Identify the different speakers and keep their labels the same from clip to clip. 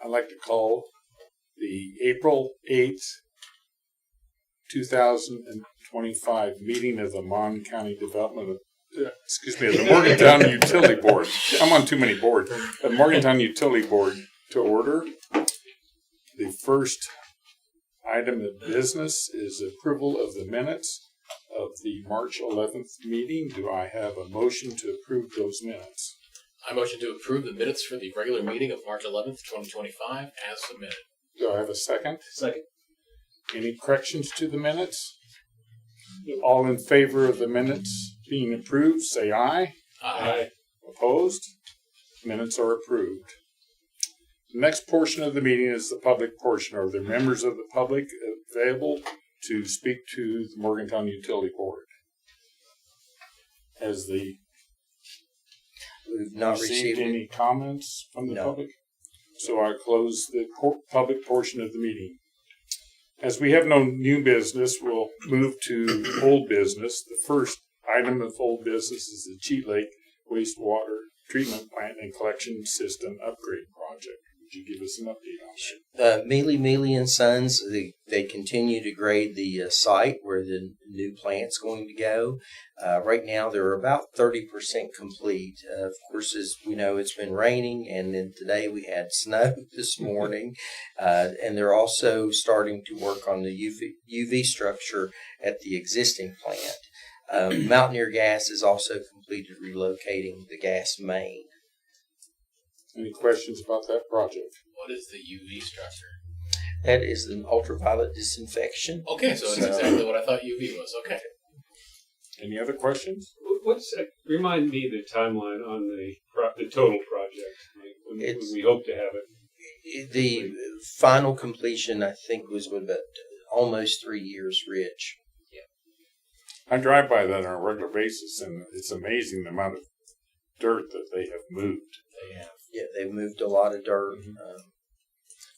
Speaker 1: I'd like to call the April 8th, 2025 meeting of the Mon County Development, the Morgantown Utility Board. I'm on too many boards. The Morgantown Utility Board to order. The first item of business is approval of the minutes of the March 11th meeting. Do I have a motion to approve those minutes?
Speaker 2: I motion to approve the minutes for the regular meeting of March 11th, 2025 as submitted.
Speaker 1: Do I have a second?
Speaker 3: Second.
Speaker 1: Any corrections to the minutes? All in favor of the minutes being approved, say aye.
Speaker 2: Aye.
Speaker 1: Opposed? Minutes are approved. The next portion of the meeting is the public portion. Are there members of the public available to speak to the Morgantown Utility Board? Has the
Speaker 4: We've not received
Speaker 1: any comments from the
Speaker 4: No.
Speaker 1: public? So I close the public portion of the meeting. As we have no new business, we'll move to old business. The first item of old business is the Cheat Lake wastewater treatment plant and collection system upgrade project. Would you give us an update on that?
Speaker 4: Mealy and Sons, they continue to grade the site where the new plant's going to go. Right now, they're about 30% complete. Of course, as we know, it's been raining, and then today we had snow this morning. And they're also starting to work on the UV structure at the existing plant. Mountaineer Gas has also completed relocating the gas main.
Speaker 1: Any questions about that project?
Speaker 2: What is the UV structure?
Speaker 4: That is an ultraviolet disinfection.
Speaker 2: Okay, so it's exactly what I thought UV was. Okay.
Speaker 1: Any other questions?
Speaker 3: Remind me the timeline on the total project. When we hope to have it.
Speaker 4: The final completion, I think, was about almost 3 years, Rich.
Speaker 1: I drive by that on a regular basis, and it's amazing the amount of dirt that they have moved.
Speaker 2: They have.
Speaker 4: Yeah, they've moved a lot of dirt.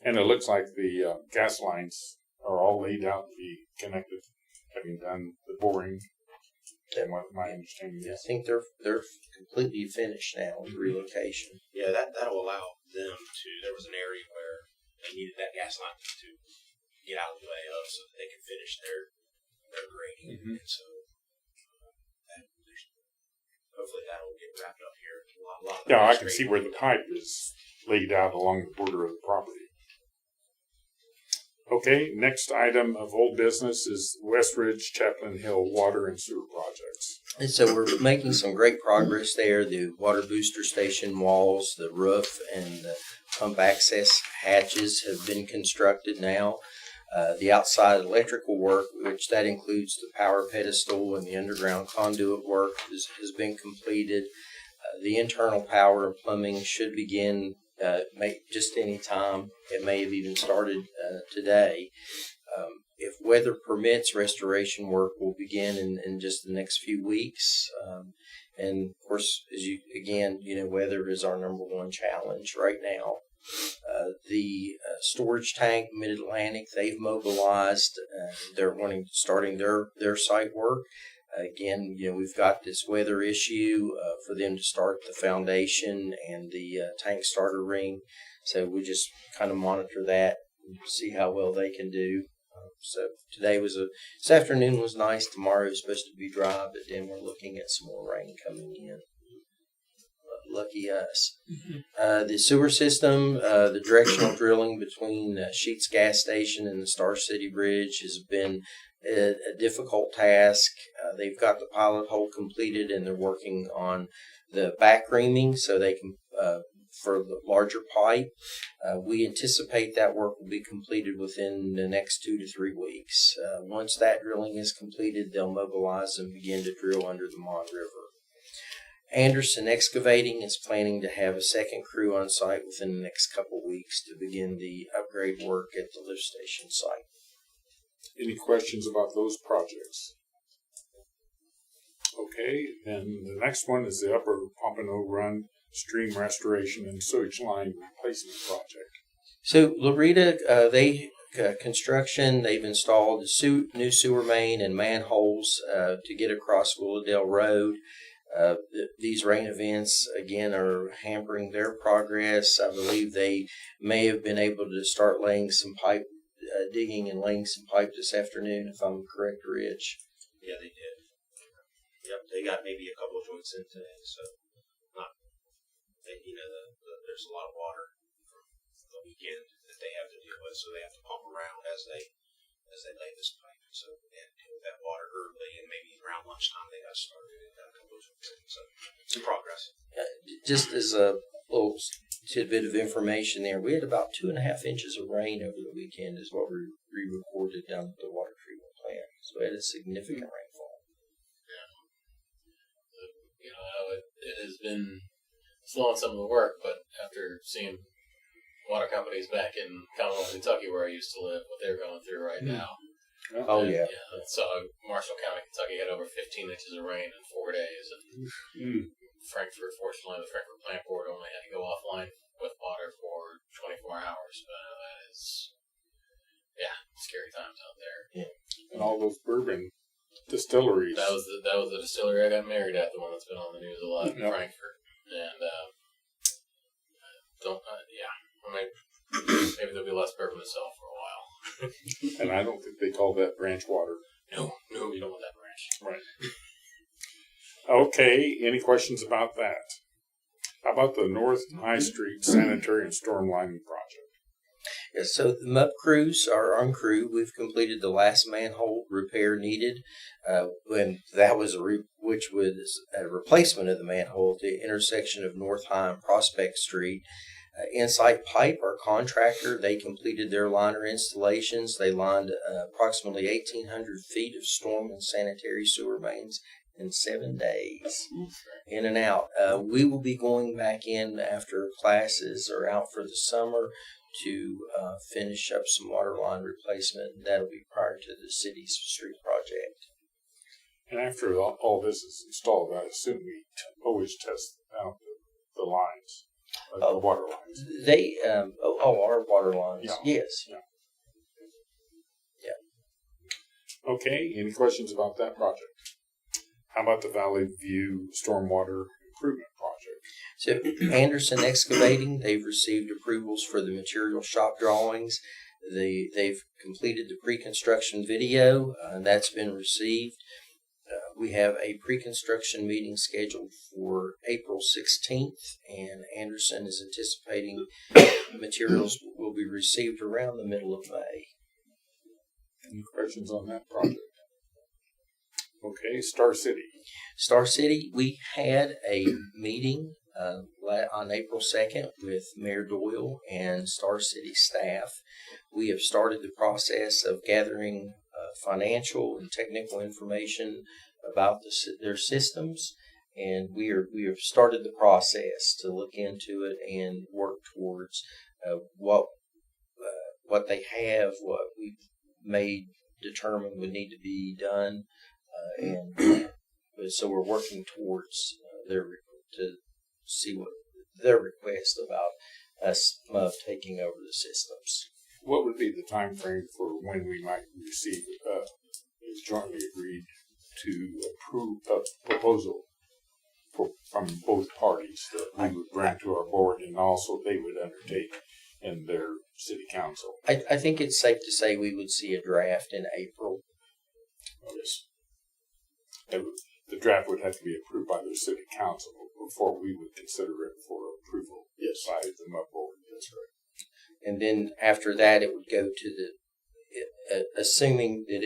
Speaker 1: And it looks like the gas lines are all laid out to be connected, having done the boring. And what my understanding
Speaker 4: I
Speaker 1: is.
Speaker 4: think they're completely finished now with relocation.
Speaker 5: Yeah, that'll allow them to. There was an area where they needed that gas line to get out of the way of, so that they could finish their grading.
Speaker 1: Mm-hmm.
Speaker 5: And so, hopefully, that will get wrapped up here. A lot of
Speaker 1: Yeah, I can see where the pipe is laid out along the border of the property. Okay, next item of old business is Westridge Chaplain Hill water and sewer projects.
Speaker 4: And so we're making some great progress there. The water booster station walls, the roof, and the pump access hatches have been constructed now. The outside electrical work, which that includes the power pedestal and the underground conduit work, has been completed. The internal power and plumbing should begin just any time. It may have even started today. If weather permits, restoration work will begin in just the next few weeks. And of course, weather is our number one challenge right now. The storage tank, Mid-Atlantic, they've mobilized. They're starting their site work. Again, we've got this weather issue for them to start the foundation and the tank starter ring. So we just kind of monitor that and see how well they can do. So this afternoon was nice. Tomorrow is supposed to be dry, but then we're looking at some more rain coming in. Lucky us.
Speaker 2: Mm-hmm.
Speaker 4: The sewer system, the directional drilling between Sheets Gas Station and the Star City Bridge has been a difficult task. They've got the pilot hole completed, and they're working on the back reaming so they can for the larger pipe. We anticipate that work will be completed within the next 2 to 3 weeks. Once that drilling is completed, they'll mobilize and begin to drill under the Mon River. Anderson Excavating is planning to have a second crew on site within the next couple weeks to begin the upgrade work at the lift station site.
Speaker 1: Any questions about those projects? Okay, then the next one is the Upper Pompano Run Stream Restoration and Sewage Line Replacement Project.
Speaker 4: So Loretta, construction, they've installed the new sewer main and manholes to get across Willowdale Road. These rain events, again, are hampering their progress. I believe they may have been able to start laying some pipe, digging and laying some pipe this afternoon, if I'm correct, Rich.
Speaker 5: Yeah, they did. Yep, they got maybe a couple of joints in today, so not. There's a lot of water from the weekend that they have to deal with, so they have to pump around as they lay this pipe. So they had to deal with that water early, and maybe around lunchtime they got started and got a couple of joints in. So some progress.
Speaker 4: Just as a little tidbit of information there, we had about 2.5 inches of rain over the weekend is what we recorded down at the water treatment plant. So we had a significant rainfall.
Speaker 2: It has been slowing some of the work, but after seeing water companies back in Commonwealth, Kentucky, where I used to live, what they're going through right now.
Speaker 4: Oh, yeah.
Speaker 2: So Marshall County, Kentucky had over 15 inches of rain in 4 days. And Frankfurt, fortunately, the Frankfurt Plant Board only had to go offline with water for 24 hours. But that is, scary times out there.
Speaker 4: Yeah.
Speaker 1: And all those bourbon distilleries.
Speaker 2: That was the distillery I got married at, the one that's been on the news a lot in
Speaker 1: Yep.
Speaker 2: Frankfurt. And maybe there'll be less bourbon to sell for a while.
Speaker 1: And I don't think they call that branch water.
Speaker 2: No, you don't want that branch.
Speaker 1: Right. Okay, any questions about that? How about the North High Street Sanitary and Storm Lining Project?
Speaker 4: Yeah, so the MUP crews are on crew. We've completed the last manhole repair needed. When that was which was a replacement of the manhole at the intersection of North High and Prospect Street. Insight Pipe, our contractor, they completed their liner installations. They lined approximately 1,800 feet of storm and sanitary sewer mains in 7 days, in and out. We will be going back in after classes are out for the summer to finish up some water line replacement. That'll be prior to the city's street project.
Speaker 1: And after all this is installed, I assume we always test out the lines, like the water lines.
Speaker 4: They, our water lines,
Speaker 1: Yeah.
Speaker 4: yes.
Speaker 1: Okay, any questions about that project? How about the Valley View Stormwater Improvement Project?
Speaker 4: So Anderson Excavating, they've received approvals for the material shop drawings. They've completed the pre-construction video, and that's been received. We have a pre-construction meeting scheduled for April 16th, and Anderson is anticipating materials will be received around the middle of May.
Speaker 1: Any questions on that project? Okay, Star City.
Speaker 4: Star City, we had a meeting on April 2nd with Mayor Doyle and Star City staff. We have started the process of gathering financial and technical information about their systems, and we have started the process to look into it and work towards what they have, what we may determine would need to be done. And so we're working towards to see what their request about us taking over the systems.
Speaker 1: What would be the time frame for when we might receive a jointly agreed to approve a proposal from both parties that we would bring to our board and also they would undertake in their city council?
Speaker 4: I think it's safe to say we would see a draft in April.
Speaker 1: Yes. The draft would have to be approved by the city council before we would consider it for approval by the MUP board. That's right.
Speaker 4: And then after that, it would go to assuming that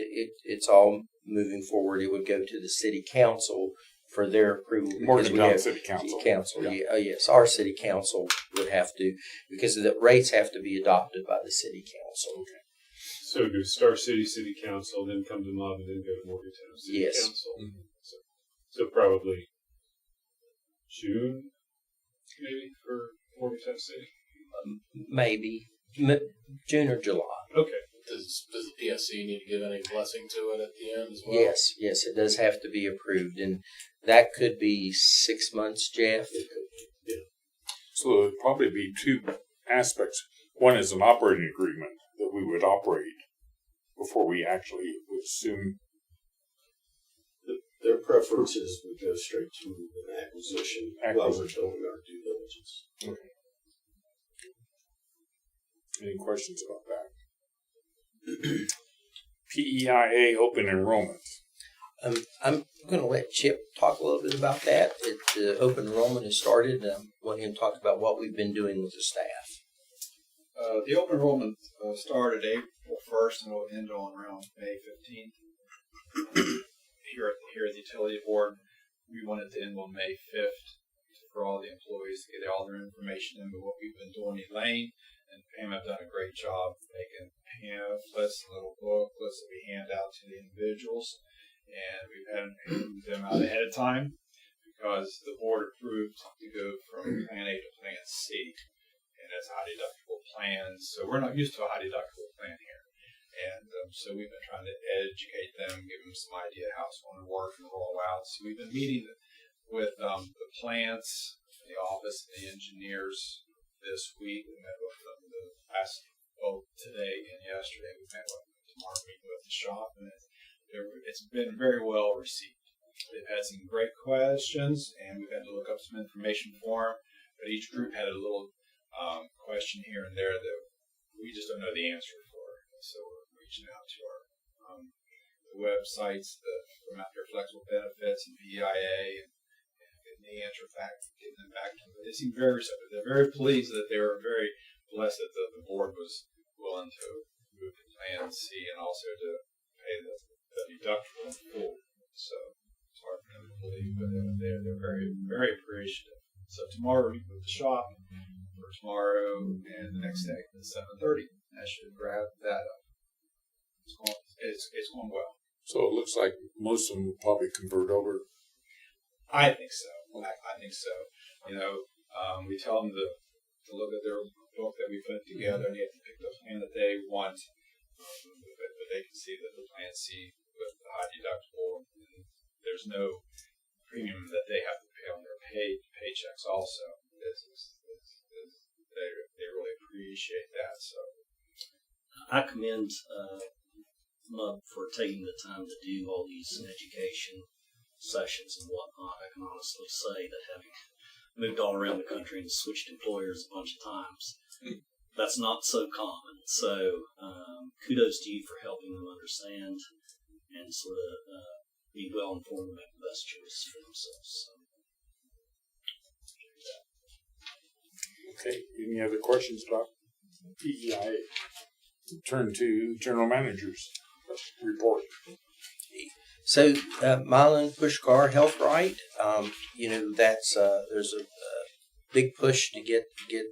Speaker 4: it's all moving forward, it would go to the city council for their approval.
Speaker 1: Morgantown City Council.
Speaker 4: Yes, our city council would have to, because the rates have to be adopted by the city council.
Speaker 1: Okay.
Speaker 3: So do Star City City Council, then come to MUB, and then go to Morgantown City
Speaker 4: Yes.
Speaker 3: Council? So probably June, maybe, for Morgantown City?
Speaker 4: Maybe June or July.
Speaker 3: Okay.
Speaker 2: Does the PSC need to give any blessing to it at the end as well?
Speaker 4: Yes, it does have to be approved, and that could be 6 months, Jeff.
Speaker 1: So there would probably be two aspects. One is an operating agreement that we would operate before we actually would assume.
Speaker 2: Their
Speaker 6: preference is we go straight to an acquisition while we're doing our due diligence.
Speaker 1: Any questions about that? PEIA open enrollment.
Speaker 4: I'm going to let Chip talk a little bit about that. The open enrollment has started, and I want him to talk about what we've been doing with the staff.
Speaker 7: The open enrollment started April 1st and will end on around May 15th. Here at the utility board, we wanted to end on May 5th for all the employees to get all their information in. But what we've been doing, Elaine and Pam have done a great job making pamphlets, little booklets that we hand out to the individuals. And we've had them out ahead of time because the board approved to go from Plan A to Plan C. And that's high deductible plans. So we're not used to a high deductible plan here. And so we've been trying to educate them, give them some idea how it's going to work and roll out. So we've been meeting with the plants, the office, the engineers this week. We met with them both today and yesterday. We met with them tomorrow, meeting with the shop. And it's been very well received. They've had some great questions, and we've had to look up some information for them. But each group had a little question here and there that we just don't know the answer for. So we're reaching out to our the websites from out there, Flexible Benefits and PEIA, and getting the answer back, getting them back to them. They seem very receptive. They're very pleased that they were very blessed that the board was willing to move to Plan C and also to pay the deductible in full. So it's hard for them to believe, but they're very, very appreciative. So tomorrow we meet with the shop for tomorrow and the next day at 7:30. I should grab that up. It's going well.
Speaker 1: So it looks like most of them will probably convert over.
Speaker 7: I think so. I think so. You know, we tell them to look at their book that we put together, and they have to pick the plan that they want. But they can see that the Plan C with the high deductible, and there's no premium that they have to pay on their paychecks. Also, they really appreciate that. So
Speaker 8: I commend MUB for taking the time to do all these education sessions and whatnot. I can honestly say that having moved all around the country and switched employers a bunch of times, that's not so common. So kudos to you for helping them understand and sort of be well informed and make the best choices for themselves. So.
Speaker 1: Okay. Any other questions about PEIA? Turn to general manager's report.
Speaker 4: So, Mylan Pushkar Health Right, that's there's a big push to get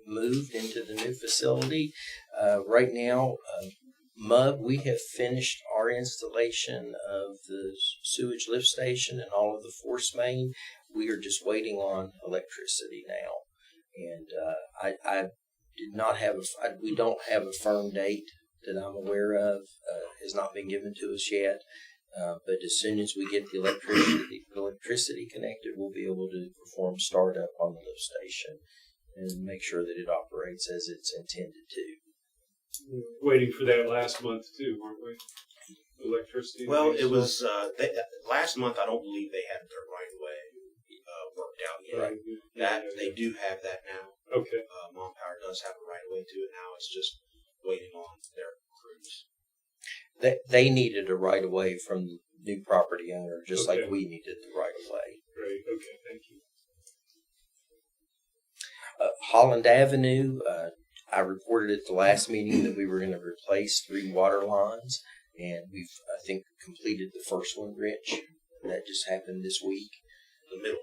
Speaker 4: moved into the new facility. Right now, MUB, we have finished our installation of the sewage lift station and all of the force main. We are just waiting on electricity now, and I did not have we don't have a firm date that I'm aware of. Has not been given to us yet. But as soon as we get the electricity connected, we'll be able to perform startup on the lift station and make sure that it operates as it's intended to.
Speaker 3: Waiting for that last month too, weren't we? Electricity.
Speaker 5: Well, it was last month. I don't believe they had their right of way worked out yet.
Speaker 3: Right.
Speaker 5: That they do have that now.
Speaker 3: Okay.
Speaker 5: Mon Power does have a right of way to it now. It's just waiting on their crews.
Speaker 4: They needed a right of way from the new property owner, just
Speaker 3: Okay.
Speaker 4: like we needed the right of way.
Speaker 3: Great. Okay. Thank you.
Speaker 4: Holland Avenue, I reported at the last meeting that we were going to replace 3 water lines, and we've, I think, completed the first one, Rich. That just happened this week.
Speaker 5: The middle.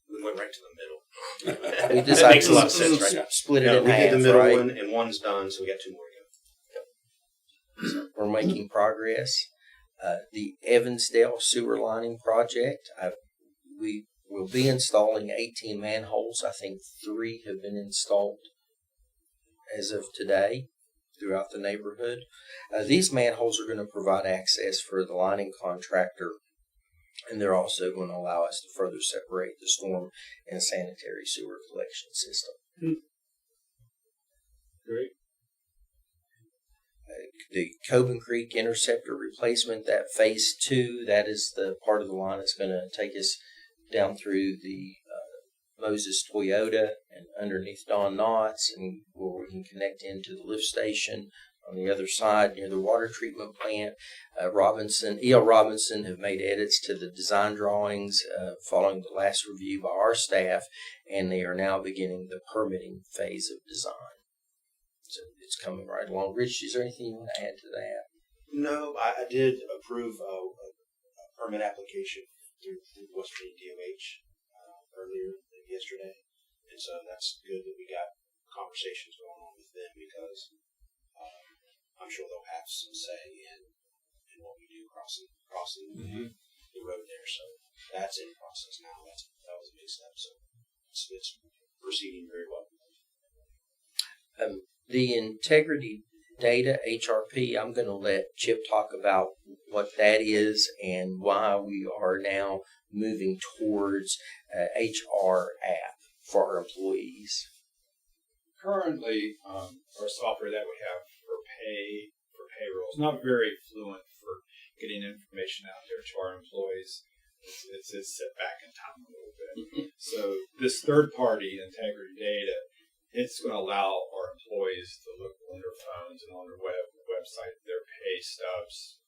Speaker 5: We went right to the middle.
Speaker 4: We
Speaker 5: That
Speaker 4: decided
Speaker 5: makes a lot of sense, right?
Speaker 4: Split it
Speaker 5: Yeah,
Speaker 4: in
Speaker 5: we
Speaker 4: half,
Speaker 5: did the middle
Speaker 4: right?
Speaker 5: one, and one's done, so we got 2 more to go.
Speaker 4: We're making progress. The Evansdale sewer lining project, we will be installing 18 manholes. I think 3 have been installed as of today throughout the neighborhood. These manholes are going to provide access for the lining contractor, and they're also going to allow us to further separate the storm and sanitary sewer collection system.
Speaker 3: Great.
Speaker 4: the Coben Creek Interceptor replacement, that phase 2, that is the part of the line that's going to take us down through the Moses Toyota and underneath Don Knotts, and where we can connect into the lift station on the other side near the water treatment plant. E.L. Robinson have made edits to the design drawings following the last review by our staff, and they are now beginning the permitting phase of design. So it's coming right along. Rich, is there anything you want to add to that?
Speaker 5: No, I did approve a permit application through the West Virginia DOH earlier yesterday, and so that's good that we got conversations going on with them, because I'm sure they'll have some say in what we do crossing the road there. So that's in process now. That was a big step. So it's proceeding very well.
Speaker 4: The integrity data, HRP, I'm going to let Chip talk about what that is and why we are now moving towards HR app for our employees.
Speaker 7: Currently, our software that we have for payroll is not very fluent for getting information out there to our employees. It's set back in time a little bit. So this third party integrity data, it's going to allow our employees to look on their phones and on their website, their pay stubs,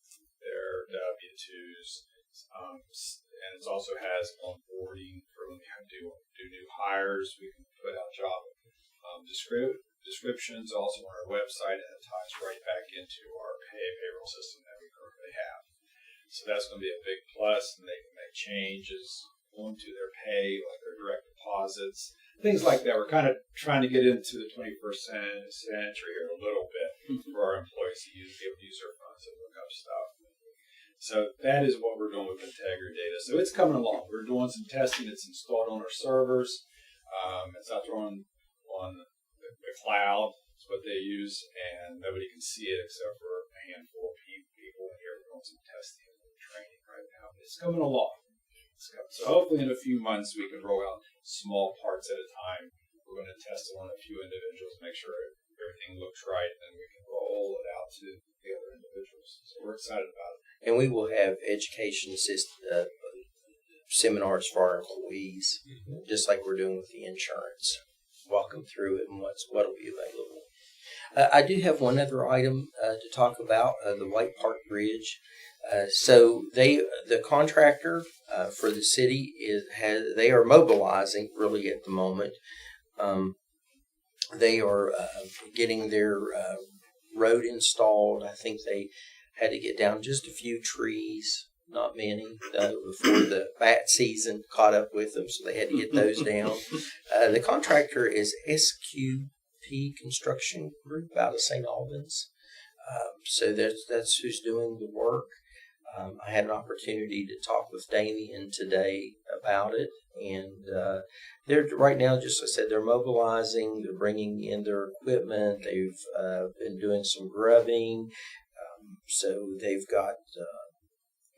Speaker 7: their W-2s, and it also has onboarding for when we have to do new hires. We can put out job descriptions also on our website, and it ties right back into our payroll system that we currently have. So that's going to be a big plus, and they can make changes onto their pay, like their direct deposits, things like that. We're kind of trying to get into the 21st century here a little bit for our employees to be able to use their phones and look up stuff. So that is what we're doing with Integrity Data. So it's coming along. We're doing some testing. It's installed on our servers. It's out there on the cloud. That's what they use, and nobody can see it except for a handful of people in here. We're doing some testing and training right now. It's coming along. So hopefully in a few months we can roll out small parts at a time. We're going to test it on a few individuals, make sure everything looks right, and then we can roll it out to the other individuals. So we're excited about it.
Speaker 4: And we will have education seminars for our employees, just like we're doing with the insurance. Walk them through it and what'll be available. I do have one other item to talk about, the White Park Bridge. So the contractor for the city they are mobilizing really at the moment. They are getting their road installed. I think they had to get down just a few trees, not many, before the bat season caught up with them, so they had to get those down. The contractor is SQP Construction Group out of St. Albans. So that's who's doing the work. I had an opportunity to talk with Damien today about it, and they're right now, just as I said, they're mobilizing, they're bringing in their equipment, they've been doing some grubbing, so they've got,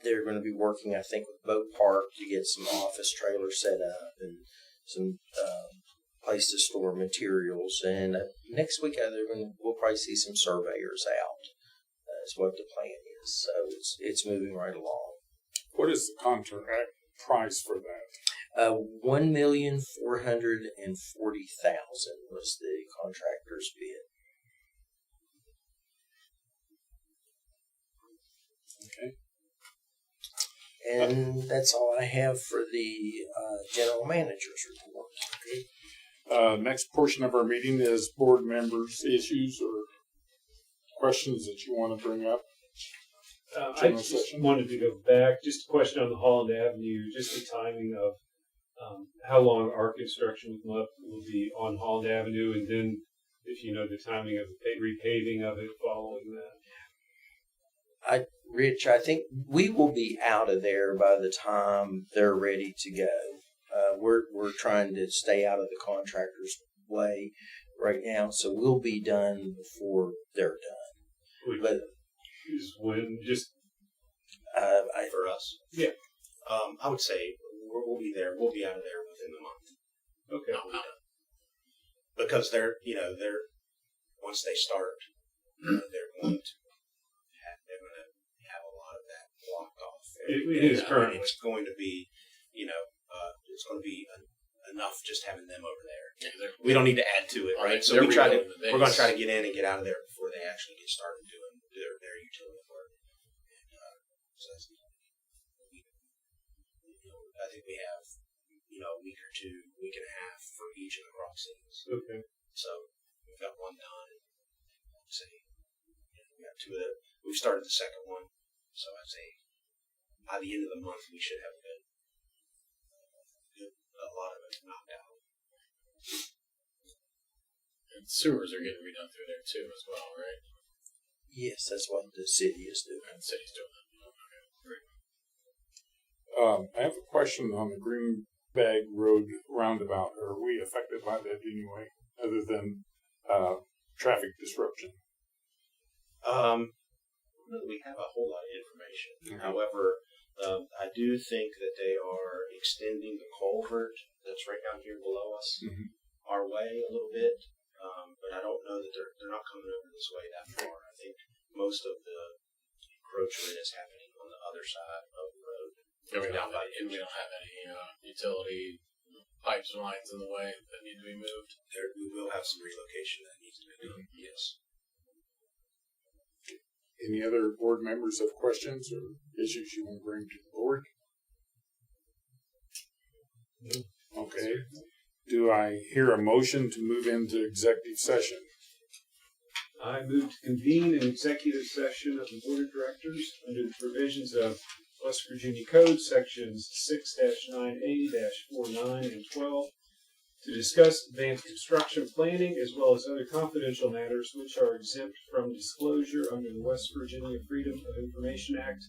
Speaker 4: they're going to be working, I think, with Boat Park to get some office trailers set up and some place to store materials, and next week we'll probably see some surveyors out. That's what the plan is. So it's moving right along.
Speaker 1: What is the contract price for that?
Speaker 4: $1,440,000 was the contractor's bid.
Speaker 1: Okay.
Speaker 4: And that's all I have for the general manager's report.
Speaker 1: Next portion of our meeting is board members' issues or questions that you want to bring up.
Speaker 3: I just wanted to go back. Just a question on the Holland Avenue, just the timing of how long our construction will be on Holland Avenue, and then if you know the timing of the repaving of it following that.
Speaker 4: Rich, I think we will be out of there by the time they're ready to go. We're trying to stay out of the contractor's way right now, so we'll be done before they're done. But
Speaker 3: is when just
Speaker 5: for us,
Speaker 3: yeah,
Speaker 5: I would say we'll be there. We'll be out of there within the month.
Speaker 3: okay.
Speaker 5: We'll be done. Because they're once they start, they're going to have a lot of that blocked off.
Speaker 3: It is currently.
Speaker 5: It's going to be, it's going to be enough just having them over there. We don't need to add to it, right? So we're going to try to get in and get out of there before they actually get started doing their utility work. And, so that's, I think we have, a week or two, week and a half for each of the crossings.
Speaker 3: Okay.
Speaker 5: So we've got one done. And I'd say we got two of them. We've started the second one. So I'd say by the end of the month, we should have a lot of it knocked out.
Speaker 2: And sewers are getting redone through there too, as well, right?
Speaker 4: Yes, that's what the city is doing.
Speaker 2: And the city's doing that. Okay, great.
Speaker 1: I have a question on the Green Bag Road roundabout. Are we affected by that anyway, other than traffic disruption?
Speaker 5: We have a whole lot of information.
Speaker 1: Mm-hmm.
Speaker 5: However, I do think that they are extending the culvert that's right down here below us our way a little bit. But I don't know that they're not coming over this way that far. I think most of the encroachment is happening on the other side of the road.
Speaker 2: Yeah, we
Speaker 5: down
Speaker 2: don't
Speaker 5: by
Speaker 2: have any utility pipes and lines in the way that need to be moved.
Speaker 5: We will have some relocation that needs to be done. Yes.
Speaker 1: Any other board members have questions or issues you want to bring to the board? Okay. Do I hear a motion to move into executive session?
Speaker 3: I move to convene an executive session of the Board of Directors under the provisions of West Virginia Code Sections 6-9A-49 and 12 to discuss advanced construction planning as well as other confidential matters which are exempt from disclosure under the West Virginia Freedom of Information Act,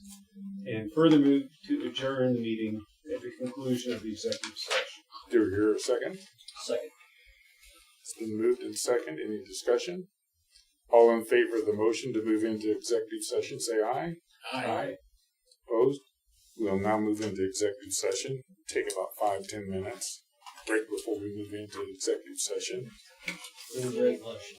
Speaker 3: and further move to adjourn the meeting at the conclusion of the executive session.
Speaker 1: Do we hear a second?
Speaker 8: Second.
Speaker 1: It's been moved and second. Any discussion? All in favor of the motion to move into executive session, say aye.
Speaker 2: Aye.
Speaker 1: Opposed? We'll now move into executive session. Take about 5-10 minutes. Break before we move into executive session.
Speaker 8: Great motion.